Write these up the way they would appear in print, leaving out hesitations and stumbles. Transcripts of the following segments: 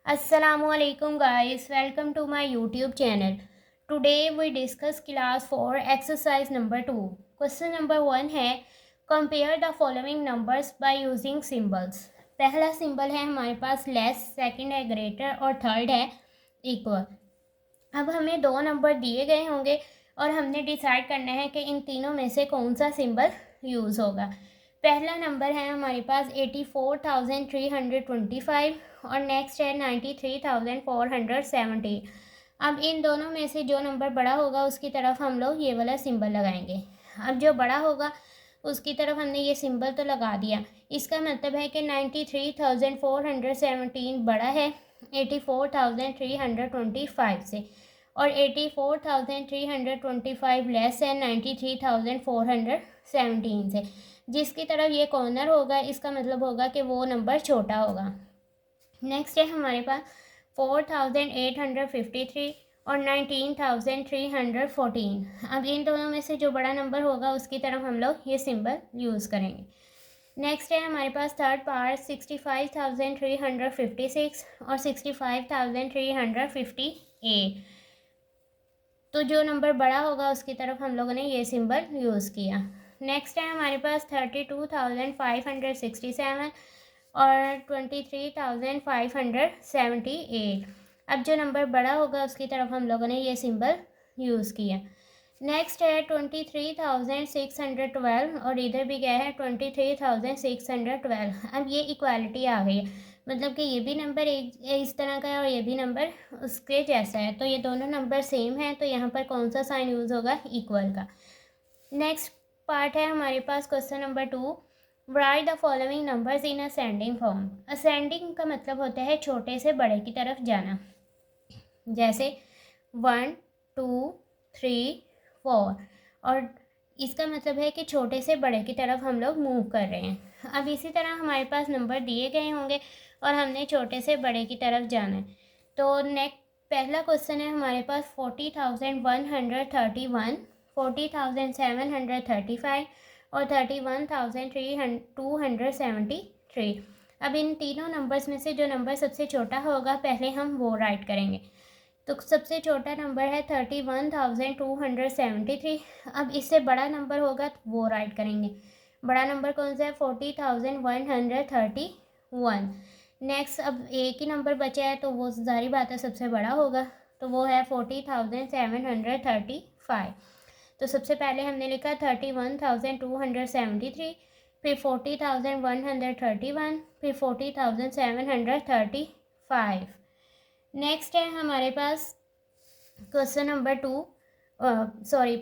Assalamualaikum guys, welcome to my YouTube channel. Today we discuss class 4 exercise number 2. Question number 1 है compare the following numbers by using symbols. पहला symbol है हमारे पास less, second है greater और third है equal. अब हमें दो नंबर दिए गए होंगे और हमने डिसाइड करना है कि इन तीनों में से कौन सा सिंबल यूज़ होगा. पहला नंबर है हमारे पास 84,325 और नेक्स्ट है 93,470. अब इन दोनों में से जो नंबर बड़ा होगा उसकी तरफ हम लोग ये वाला सिंबल लगाएंगे. अब जो बड़ा होगा उसकी तरफ हमने ये सिंबल तो लगा दिया. इसका मतलब है कि 93,417 बड़ा है 84,325 से और 84,325 लेस है 93,417 से. जिसकी तरफ ये कॉर्नर होगा इसका मतलब होगा कि वो नंबर छोटा होगा. नेक्स्ट है हमारे पास 4,853 और 19,314. अब इन दोनों में से जो बड़ा नंबर होगा उसकी तरफ हम लोग ये सिंबल यूज़ करेंगे. नेक्स्ट है हमारे पास थर्ड पार्ट 65,356 और 65,358. तो जो नंबर बड़ा होगा उसकी तरफ हम लोगों ने ये सिंबल यूज़ किया. नेक्स्ट है हमारे पास 32,567 और 23,578. अब जो नंबर बड़ा होगा उसकी तरफ हम लोगों ने ये सिंबल यूज़ किया. नेक्स्ट है 23,612 और इधर भी क्या है 23,612. अब ये इक्वालिटी आ गई है, मतलब कि ये भी नंबर एक इस तरह का है और ये भी नंबर उसके जैसा है, तो ये दोनों नंबर सेम है, तो यहाँ पर कौन सा साइन यूज़ होगा, इक्वल का. नेक्स्ट पार्ट है हमारे पास question number 2. Write the following numbers in ascending form. Ascending का मतलब होता है छोटे से बड़े की तरफ जाना, जैसे 1 2 3 4, और इसका मतलब है कि छोटे से बड़े की तरफ हम लोग मूव कर रहे हैं. अब इसी तरह हमारे पास नंबर दिए गए होंगे और हमने छोटे से बड़े की तरफ जाना है. तो नेक्स्ट पहला क्वेश्चन है हमारे पास 40,131, 40,735 और 31,273. अब इन तीनों नंबर्स में से जो नंबर सबसे छोटा होगा पहले हम वो राइट करेंगे. तो सबसे छोटा नंबर है 31,273. अब इससे बड़ा नंबर होगा तो वो राइट करेंगे. बड़ा नंबर कौन सा है 40,131. नेक्स्ट अब एक ही नंबर बचा है तो वो जारी बात है सबसे बड़ा होगा, तो वो है 40,735. तो सबसे पहले हमने लिखा 31,273, फिर 40,131, फिर 40,735. नेक्स्ट है हमारे पास क्वेश्चन नंबर 2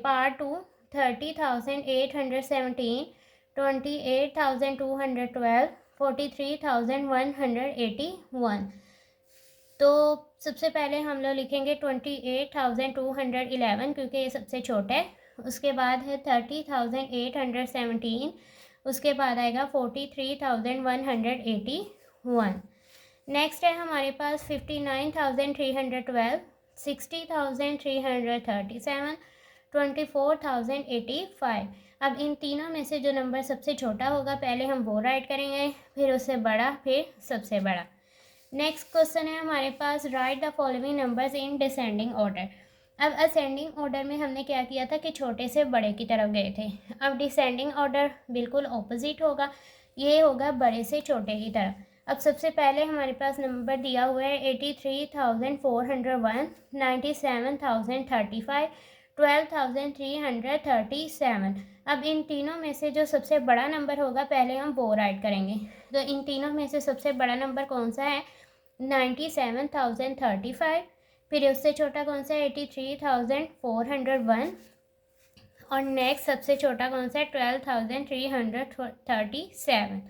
पार्ट 2 30,817, 28,212, 43,181. तो सबसे पहले हम लोग लिखेंगे 28,211 क्योंकि ये सबसे छोटा है. उसके बाद है 30,817, उसके बाद आएगा 43,181. नेक्स्ट है हमारे पास 59,312, 60,337, 24,085. अब इन तीनों में से जो नंबर सबसे छोटा होगा पहले हम वो राइट करेंगे, फिर उससे बड़ा, फिर सबसे बड़ा. नेक्स्ट क्वेश्चन है हमारे पास write the following numbers in descending order. अब असेंडिंग ऑर्डर में हमने क्या किया था कि छोटे से बड़े की तरफ गए थे. अब डिसेंडिंग ऑर्डर बिल्कुल ऑपोजिट होगा, ये होगा बड़े से छोटे की तरफ. अब सबसे पहले हमारे पास नंबर दिया हुआ है 83,401, 97,035, 12,337. अब इन तीनों में से जो सबसे बड़ा नंबर होगा पहले हम वो राइट करेंगे. तो इन तीनों में से सबसे बड़ा नंबर कौन सा है 97,035. फिर उससे छोटा कौन सा है 83,401 और नेक्स्ट सबसे छोटा कौन सा है 12,337.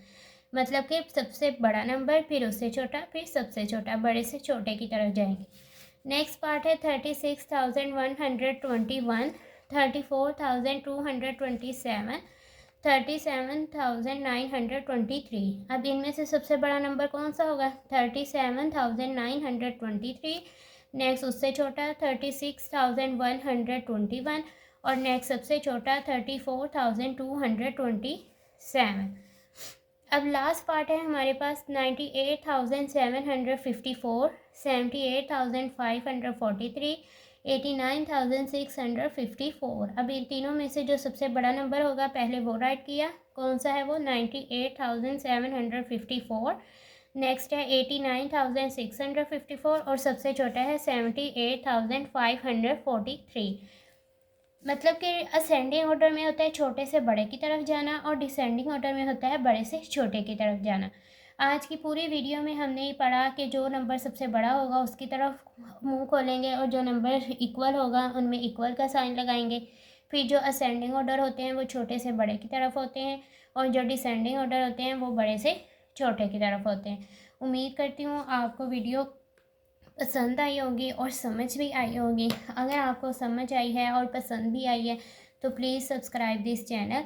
मतलब कि सबसे बड़ा नंबर, फिर उससे छोटा, फिर सबसे छोटा, बड़े से छोटे की तरफ जाएंगे. नेक्स्ट पार्ट है 36,121, 34,227, 37,923. अब इनमें से सबसे बड़ा नंबर कौन सा होगा 37,923. नेक्स्ट उससे छोटा 36,121 और नेक्स्ट सबसे छोटा 34,227. अब लास्ट पार्ट है हमारे पास 98,754, 78,543, 89,654। अब इन तीनों में से जो सबसे बड़ा नंबर होगा पहले वो राइट किया, कौन सा है वो 98,754। नेक्स्ट है 89,654 और सबसे छोटा है 78,543। मतलब कि असेंडिंग ऑर्डर में होता है छोटे से बड़े की तरफ जाना और डिसेंडिंग ऑर्डर में होता है बड़े से छोटे की तरफ जाना। आज की पूरी वीडियो में हमने ये पढ़ा कि जो नंबर सबसे बड़ा होगा उसकी तरफ मुंह खोलेंगे और जो नंबर इक्वल होगा उनमें इक्वल का साइन लगाएंगे। फिर जो असेंडिंग ऑर्डर होते हैं वो छोटे से बड़े की तरफ होते हैं और जो डिसेंडिंग ऑर्डर होते हैं वो बड़े से छोटे की तरफ होते हैं। उम्मीद करती हूँ आपको वीडियो पसंद आई होगी और समझ भी आई होगी। अगर आपको समझ आई है और पसंद भी आई है तो प्लीज़ सब्सक्राइब दिस चैनल।